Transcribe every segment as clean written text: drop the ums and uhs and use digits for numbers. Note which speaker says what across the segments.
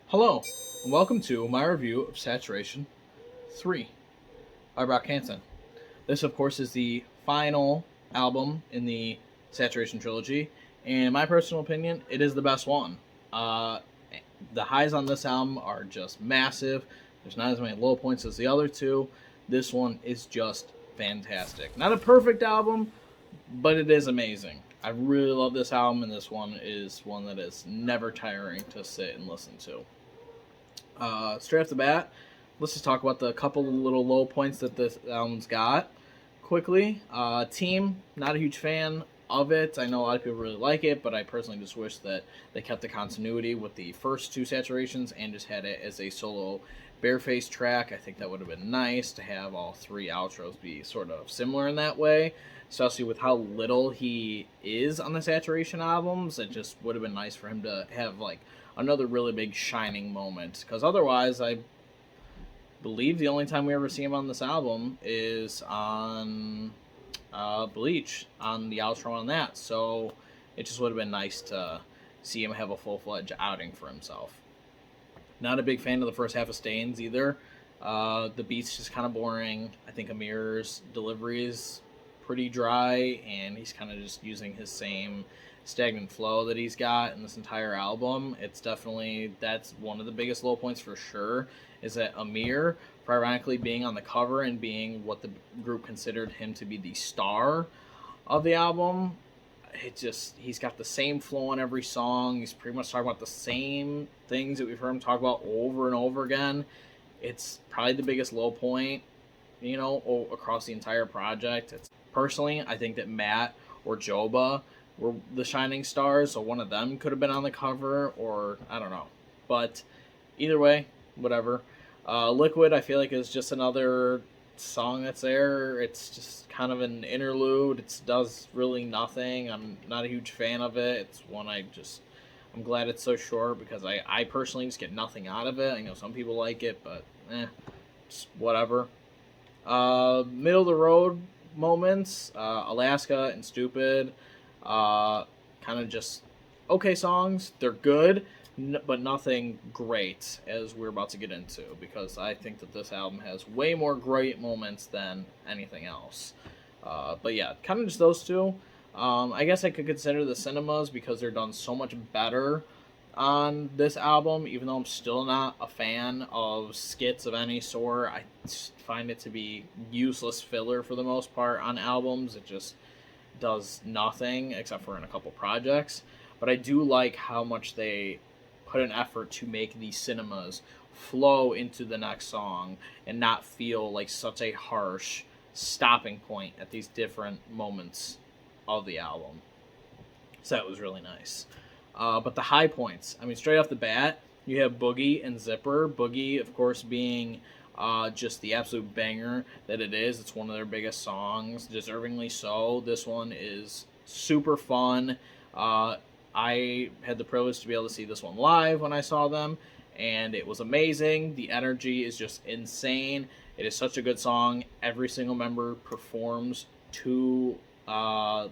Speaker 1: Hello, and welcome to my review of Saturation 3 by Brockhampton. This, of course, is the final album in the Saturation trilogy, and in my personal opinion, it is the best one. Uh, the highs on this album are just massive. There's not as many low points as the other two. This one is just fantastic. Not a perfect album, but it is amazing. I really love this album, and this one is one that is never tiring to sit and listen to. Straight off the bat, let's just talk about the couple of little low points that this album's got quickly. Team, not a huge fan of it. I know a lot of people really like it, but I personally just wish that they kept the continuity with the first two saturations and just had it as a solo Bareface track. I think that would have been nice to have all three outros be sort of similar in that way, especially with how little he is on the Saturation albums. It just would have been nice for him to have like another really big shining moment, because otherwise I believe the only time we ever see him on this album is on Bleach, on the outro on that. So it just would have been nice to see him have a full-fledged outing for himself. Not a big fan of the first half of Stains either. The beat's just kind of boring. I think Amir's delivery is pretty dry, and he's kind of just using his same stagnant flow that he's got in this entire album. It's definitely, that's one of the biggest low points for sure, is that Amir, for ironically being on the cover and being what the group considered him to be the star of the album, he's got the same flow on every song. He's pretty much talking about the same things that we've heard him talk about over and over again. It's probably the biggest low point, across the entire project. Personally, I think that Matt or Joba were the shining stars, so one of them could have been on the cover, or I don't know. But either way, whatever. Liquid, I feel like, is just another song that's there. It's just kind of an interlude. It does really nothing. I'm not a huge fan of it. It's one I'm glad it's so short, because I personally just get nothing out of it. I know some people like it, but just whatever. Middle of the road moments, Alaska and Stupid, kind of just okay songs. They're good, but nothing great, as we're about to get into, because I think that this album has way more great moments than anything else. But yeah, kind of just those two. I guess I could consider the cinemas, because they're done so much better on this album, even though I'm still not a fan of skits of any sort. I find it to be useless filler for the most part on albums. It just does nothing except for in a couple projects. But I do like how much they put an effort to make the cinemas flow into the next song and not feel like such a harsh stopping point at these different moments of the album. So that was really nice. But the high points, I mean, straight off the bat, you have Boogie and Zipper. Boogie, of course, being just the absolute banger that it is. It's one of their biggest songs, deservingly so. This one is super fun. I had the privilege to be able to see this one live when I saw them, and it was amazing. The energy is just insane. It is such a good song. Every single member performs to, they're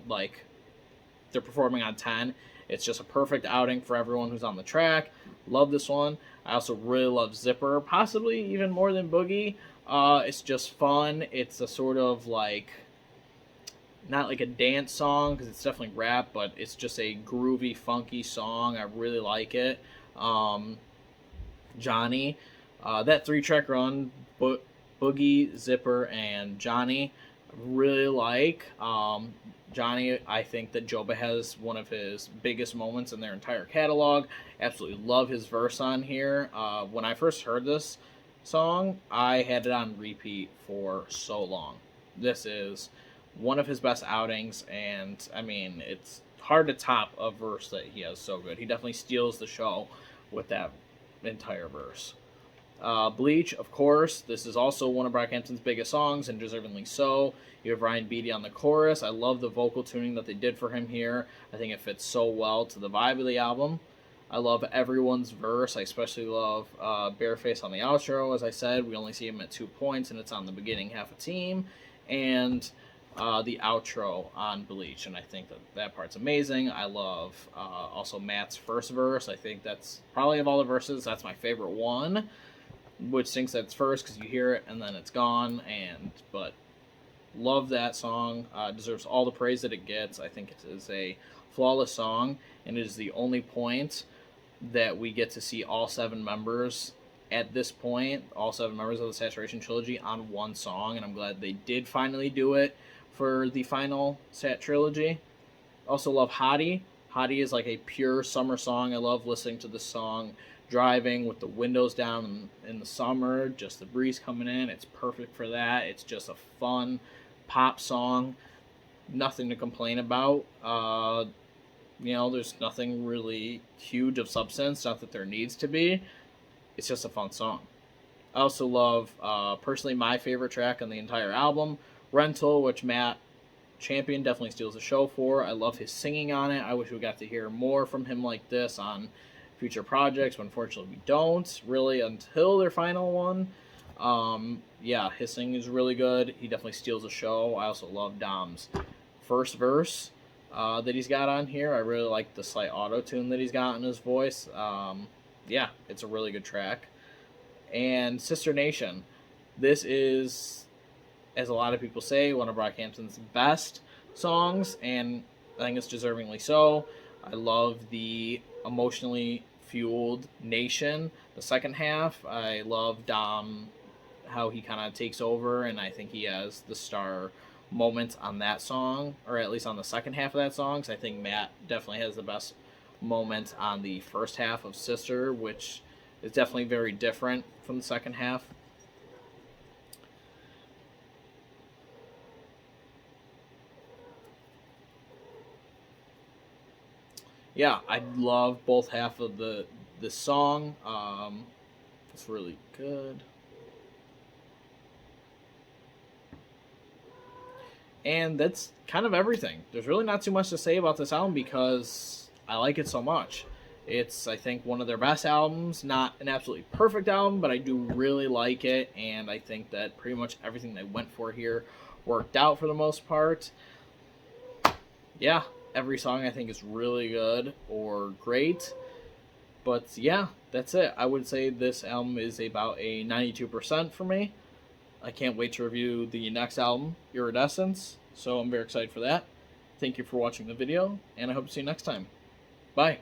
Speaker 1: performing on 10. It's just a perfect outing for everyone who's on the track. Love this one. I also really love Zipper, possibly even more than Boogie. It's just fun. It's a sort of not like a dance song, because it's definitely rap, but it's just a groovy, funky song. I really like it. Johnny, that 3-track run, Boogie, Zipper, and Johnny, I really like. Johnny, I think that Joba has one of his biggest moments in their entire catalog. Absolutely love his verse on here. When I first heard this song, I had it on repeat for so long. This is one of his best outings, and I mean, it's hard to top a verse that he has so good. He definitely steals the show with that entire verse. Bleach, of course, this is also one of Brockhampton's biggest songs, and deservingly so. You have Ryan Beatty on the chorus. I love the vocal tuning that they did for him here. I think it fits so well to the vibe of the album. I love everyone's verse. I especially love Bareface on the outro. As I said, we only see him at 2 points, and it's on the beginning half a team. And the outro on Bleach, and I think that part's amazing. I love also Matt's first verse. I think that's probably of all the verses, that's my favorite one, which thinks that's first because you hear it and then it's gone. But love that song. Deserves all the praise that it gets. I think it is a flawless song, and it is the only point that we get to see all 7 members at this point, all 7 members of the Saturation Trilogy on one song, and I'm glad they did finally do it for the final Sat Trilogy. Also love Hottie. Hottie is like a pure summer song. I love listening to this song driving with the windows down in the summer, just the breeze coming in. It's perfect for that. It's just a fun pop song. Nothing to complain about. There's nothing really huge of substance. Not that there needs to be. It's just a fun song. I also love, personally, my favorite track on the entire album, Rental, which Matt Champion definitely steals the show for. I love his singing on it. I wish we got to hear more from him like this on future projects, but unfortunately we don't, really, until their final one. His singing is really good. He definitely steals the show. I also love Dom's first verse that he's got on here. I really like the slight auto-tune that he's got in his voice. It's a really good track. And Sister Nation. This is, as a lot of people say, one of Brockhampton's best songs, and I think it's deservingly so. I love the emotionally fueled Nation, the second half. I love Dom, how he kind of takes over, and I think he has the star moments on that song, or at least on the second half of that song, because I think Matt definitely has the best moment on the first half of Sister, which is definitely very different from the second half. Yeah, I love both half of the song. It's really good. And that's kind of everything. There's really not too much to say about this album because I like it so much. It's, I think, one of their best albums. Not an absolutely perfect album, but I do really like it, and I think that pretty much everything they went for here worked out for the most part. Yeah, every song I think is really good or great. But yeah, that's it. I would say this album is about a 92% for me. I can't wait to review the next album, Iridescence, so I'm very excited for that. Thank you for watching the video, and I hope to see you next time. Bye.